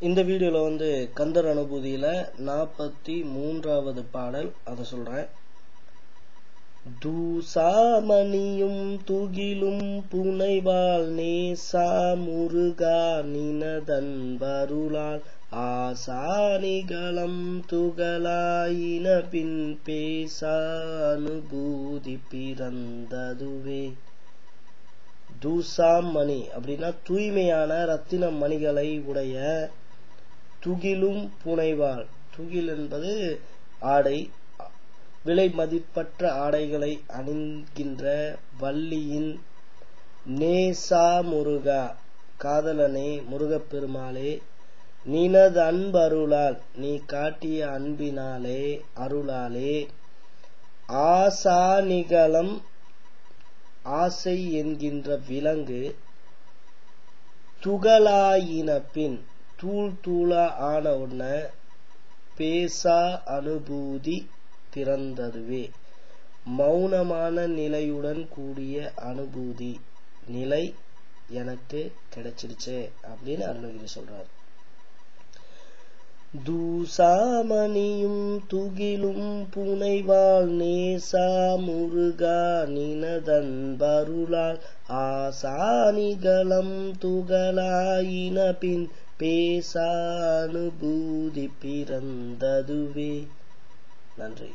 இந்த வீடியோல வந்து கந்தர் அனுபூதியில 43வது பாடல் அத சொல்றேன். தூசாமணியும் துகிலும் புனைவாள் நேசா முருகா நினதன்பருளால் ஆசானிகளம் துகளாயின பின் பேசா அனுபூதி பிறந்ததுவே. தூசாமணி அப்படின்னா தூய்மையான ரத்தின மணிகளை உடைய, துகிலும் புனைவாள், துகில் என்பது ஆடை, விலை மதிப்பற்ற ஆடைகளை அணிகின்ற வள்ளியின், நேசா முருகா காதலனே முருகப்பெருமாளே, நினது அன்பருளால் நீ காட்டிய அன்பினாலே அருளாலே, ஆசானிகளம் ஆசை என்கின்ற விலங்கு, துகளாயின பின் தூள் தூளா ஆன உடன பேசா அனுபூதி பிறந்ததுவே. மௌனமான நிலையுடன் கூடிய அனுபூதி நிலை எனக்கு கிடைச்சிடுச்சு அப்படின்னு அருணகிரி சொல்றார். தூசாமணியும் துகிலும் புனைவாள் நேசா முருகா நினதன்பருளால் ஆசானிகளம் துகளாயின பின் பேசா அனுபூதி பிறந்ததுவே. நன்றி.